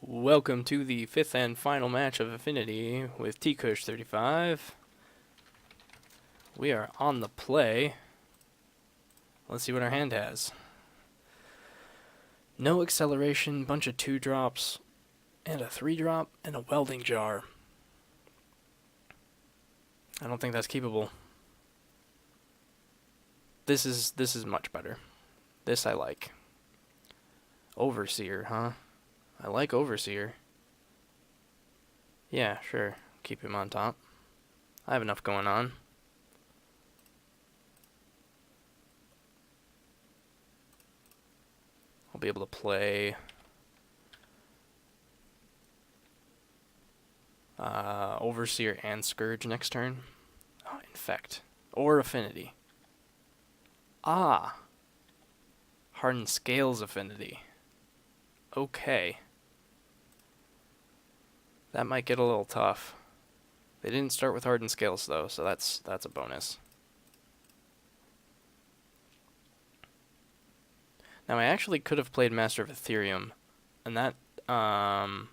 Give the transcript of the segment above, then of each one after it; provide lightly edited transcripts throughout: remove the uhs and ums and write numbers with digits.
Welcome to the fifth and final match of Affinity with T-Kush35. We are on the play. Let's see what our hand has. No acceleration, bunch of 2-drops, and a 3-drop, and a welding jar. I don't think that's keepable. This is much better. This I like. Overseer, huh? I like Overseer. Yeah, sure. Keep him on top. I have enough going on. I'll be able to play Overseer and Scourge next turn. Oh, Infect. Or Affinity. Ah! Hardened Scales Affinity. Okay. That might get a little tough. They didn't start with Hardened Scales though, so that's a bonus. Now I actually could have played Master of Ethereum, and that might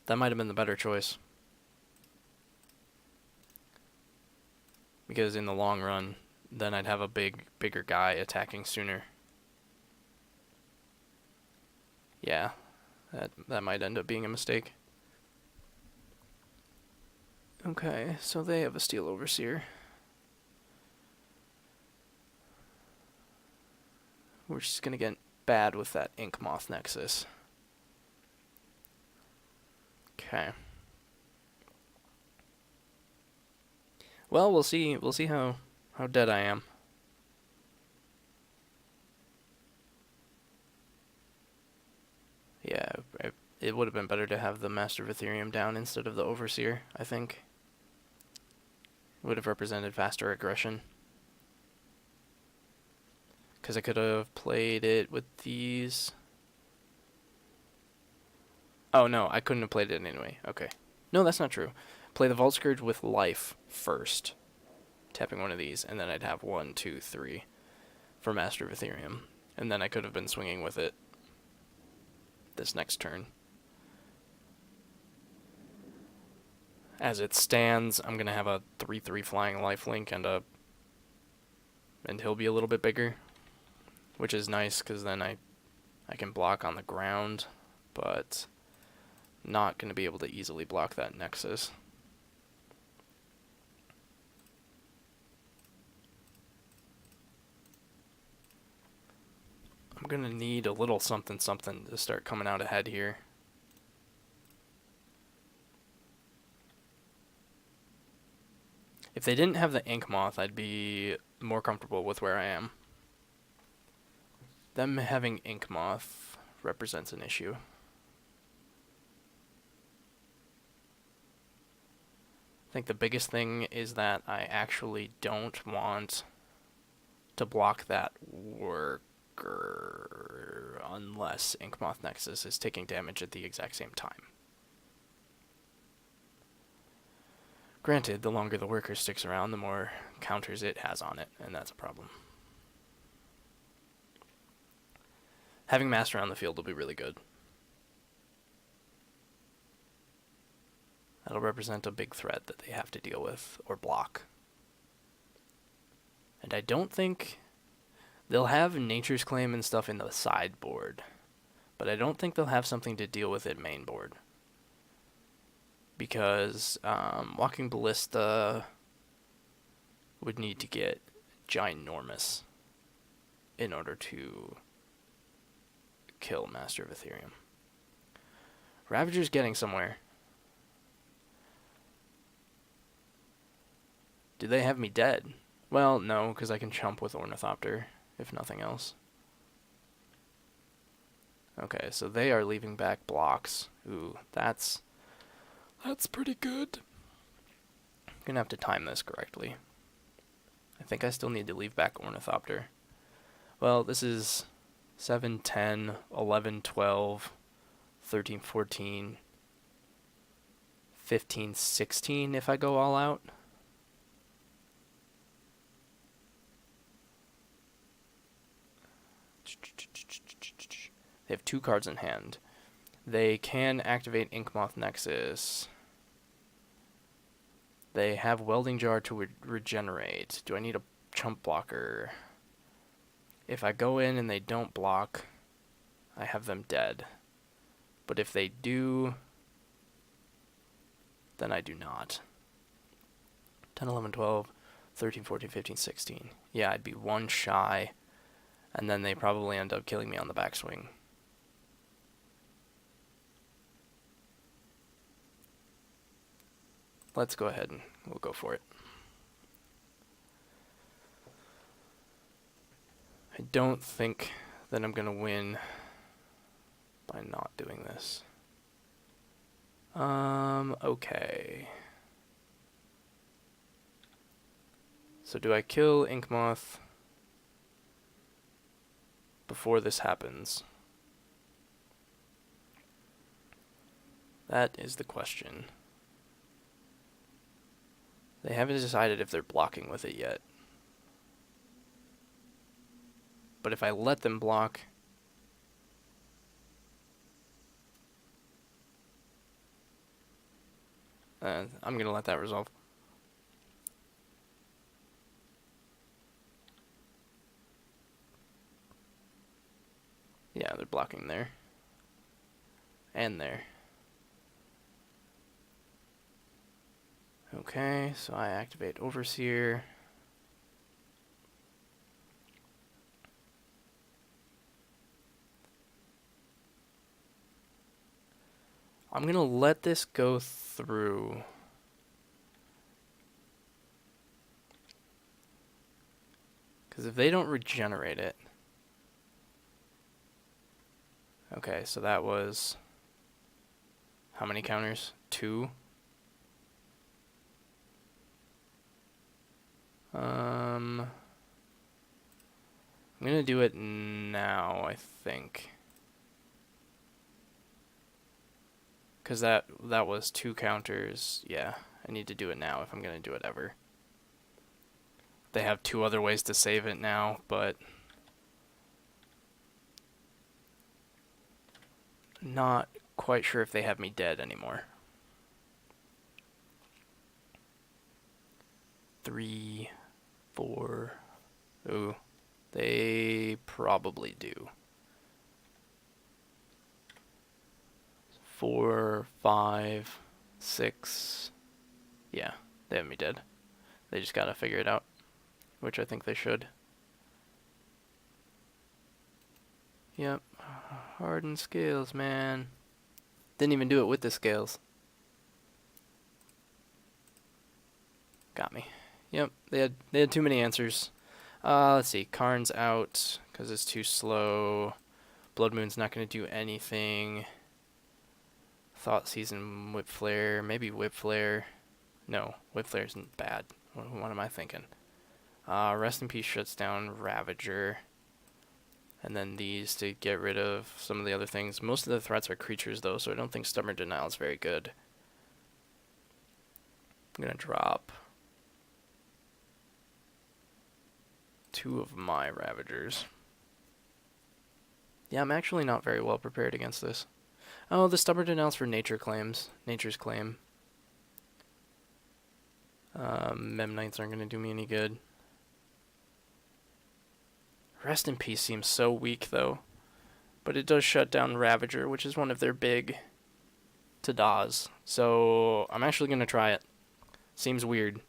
have been the better choice. Because in the long run, then I'd have a bigger guy attacking sooner. Yeah, that might end up being a mistake. Okay, so they have a Steel Overseer. We're just gonna get bad with that Ink Moth Nexus. Okay. Well, we'll see how dead I am. Yeah, it would have been better to have the Master of Ethereum down instead of the Overseer, I think. It would have represented faster aggression. Because I could have played it with these. Oh, no, I couldn't have played it anyway. Okay. No, that's not true. Play the Vault Scourge with life first. Tapping one of these, and then I'd have 1, 2, 3 for Master of Ethereum. And then I could have been swinging with it this next turn. As it stands, I'm going to have a 3/3 flying lifelink and he'll be a little bit bigger, which is nice because then I can block on the ground, but not going to be able to easily block that Nexus. I'm going to need a little something to start coming out ahead here. If they didn't have the Ink Moth, I'd be more comfortable with where I am. Them having Ink Moth represents an issue. I think the biggest thing is that I actually don't want to block that worker unless Ink Moth Nexus is taking damage at the exact same time. Granted, the longer the worker sticks around, the more counters it has on it, and that's a problem. Having Master on the field will be really good. That'll represent a big threat that they have to deal with or block. And I don't think they'll have Nature's Claim and stuff in the sideboard, but I don't think they'll have something to deal with at main board. Because Walking Ballista would need to get ginormous in order to kill Master of Ethereum. Ravager's getting somewhere. Do they have me dead? Well, no, because I can chump with Ornithopter, if nothing else. Okay, so they are leaving back blocks. Ooh, that's pretty good. I'm going to have to time this correctly. I think I still need to leave back Ornithopter. Well, this is 7, 10, 11, 12, 13, 14, 15, 16 if I go all out. They have 2 cards in hand. They can activate Inkmoth Nexus. They have Welding Jar to regenerate. Do I need a chump blocker? If I go in and they don't block, I have them dead. But if they do, then I do not. 10, 11, 12, 13, 14, 15, 16. Yeah, I'd be one shy, and then they probably end up killing me on the backswing. Let's go ahead and we'll go for it. I don't think that I'm going to win by not doing this. Okay. So do I kill Inkmoth before this happens? That is the question. They haven't decided if they're blocking with it yet. But if I let them block, I'm going to let that resolve. Yeah, they're blocking there. And there. Okay, so I activate Overseer. I'm going to let this go through. Because if they don't regenerate it... Okay, so that was... How many counters? 2? I'm going to do it now, I think. Because that was 2 counters. Yeah, I need to do it now if I'm going to do it ever. They have 2 other ways to save it now, but... Not quite sure if they have me dead anymore. 3, 4... Ooh, they probably do. 4, 5, 6... Yeah, they have me dead. They just gotta figure it out, which I think they should. Yep, hardened scales, man. Didn't even do it with the scales. Got me. Yep, they had too many answers. Let's see, Karn's out because it's too slow. Blood Moon's not going to do anything. Thought Season, Whip Flare, maybe Whip Flare. No, Whip Flare isn't bad. What am I thinking? Rest in Peace shuts down Ravager. And then these to get rid of some of the other things. Most of the threats are creatures, though, so I don't think Stubborn Denial is very good. I'm going to drop 2 of my Ravagers. Yeah, I'm actually not very well prepared against this. Oh, the Stubborn Denial's for Nature Claims. Nature's Claim. Mem Knights aren't going to do me any good. Rest in Peace seems so weak, though. But it does shut down Ravager, which is one of their big Tadas. So I'm actually going to try it. Seems weird.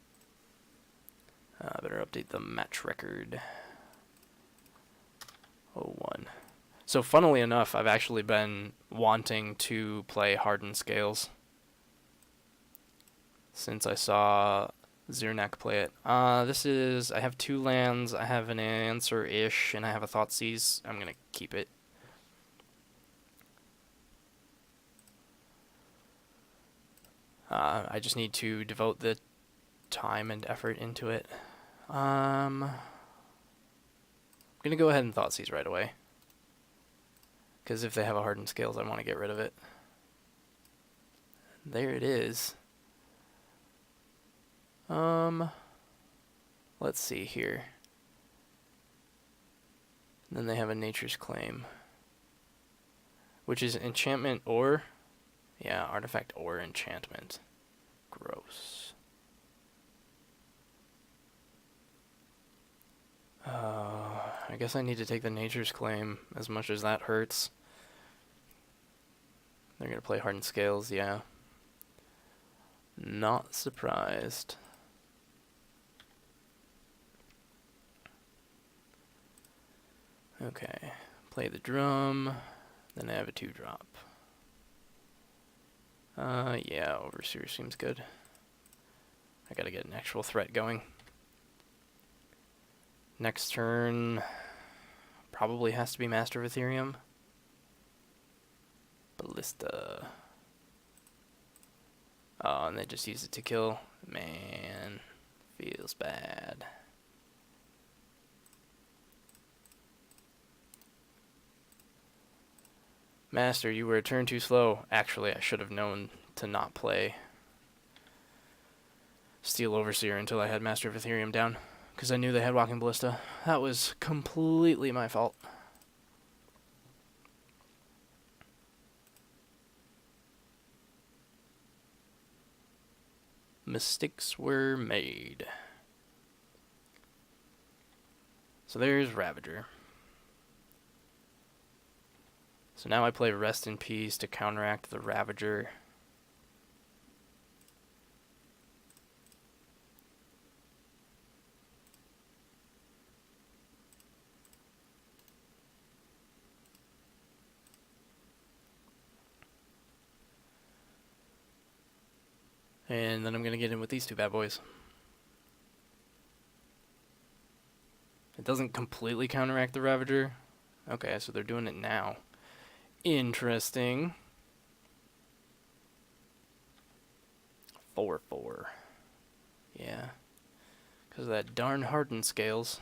Better update the match record. 01. So funnily enough, I've actually been wanting to play Hardened Scales since I saw Zirnak play it. I have 2 lands, I have an Answer-ish, and I have a Thoughtseize. I'm going to keep it. I just need to devote the time and effort into it. I'm going to go ahead and Thoughtseize right away. Because if they have a Hardened Scales, I want to get rid of it. There it is. Let's see here. And then they have a Nature's Claim. which is enchantment or... Yeah, artifact or enchantment. Gross. I guess I need to take the Nature's Claim, as much as that hurts. They're going to play Hardened Scales, yeah. Not surprised. Okay, play the drum, then I have a 2-drop. Yeah, Overseer seems good. I gotta get an actual threat going. Next turn, probably has to be Master of Ethereum. Ballista. Oh, and they just use it to kill. Man, feels bad. Master, you were a turn too slow. Actually, I should have known to not play Steel Overseer until I had Master of Ethereum down, because I knew they had Walking Ballista. That was completely my fault. Mistakes were made. So there's Ravager. So now I play Rest in Peace to counteract the Ravager. And then I'm going to get in with these two bad boys. It doesn't completely counteract the Ravager. Okay, so they're doing it now. Interesting. 4/4. Yeah. Because of that darn Hardened Scales.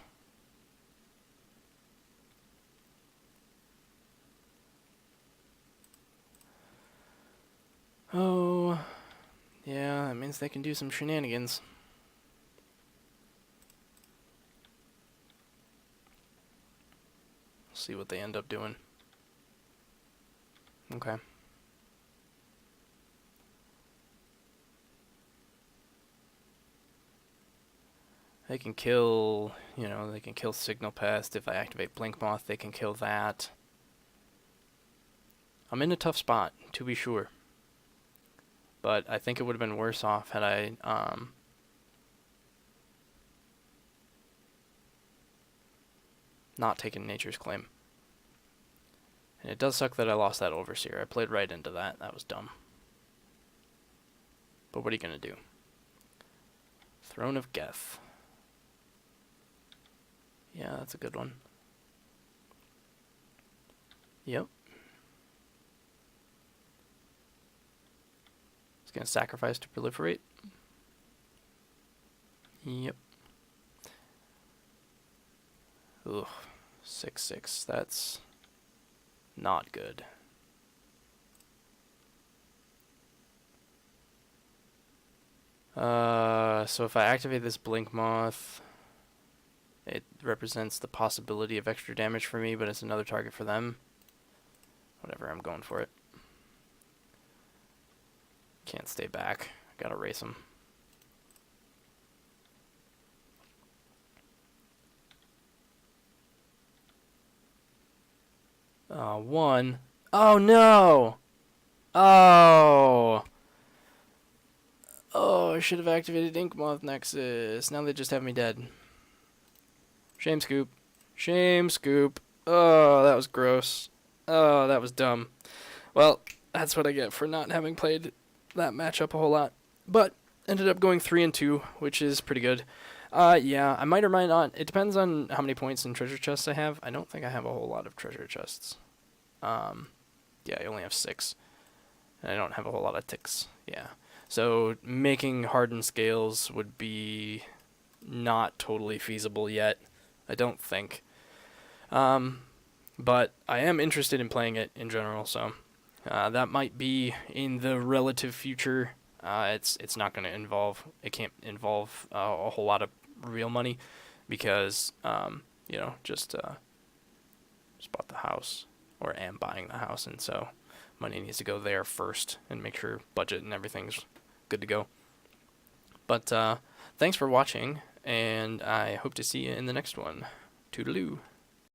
Oh. Yeah, that means they can do some shenanigans. See what they end up doing. Okay. They can kill, you know, they can kill Signal Pest. If I activate Blink Moth, they can kill that. I'm in a tough spot, to be sure. But I think it would have been worse off had I not taken Nature's Claim. And it does suck that I lost that Overseer. I played right into that. That was dumb. But what are you going to do? Throne of Geth. Yeah, that's a good one. Yep. It's going to sacrifice to proliferate. Yep. Ugh. 6/6. That's not good. So if I activate this Blink Moth, it represents the possibility of extra damage for me, but it's another target for them. Whatever, I'm going for it. Can't stay back. Gotta race them. One. Oh no! Oh! Oh, I should have activated Ink Moth Nexus. Now they just have me dead. Shame scoop. Shame scoop. Oh, that was gross. Oh, that was dumb. Well, that's what I get for not having played that matchup a whole lot. But ended up going 3-2, which is pretty good. Yeah, I might or might not. It depends on how many points and treasure chests I have. I don't think I have a whole lot of treasure chests. Yeah, I only have 6. And I don't have a whole lot of ticks. Yeah. So making Hardened Scales would be not totally feasible yet. I don't think. But I am interested in playing it in general, so that might be in the relative future. It's not going to involve, it can't involve a whole lot of real money because, you know, just bought the house. or am buying the house, and so money needs to go there first and make sure budget and everything's good to go. But thanks for watching, and I hope to see you in the next one. Toodaloo.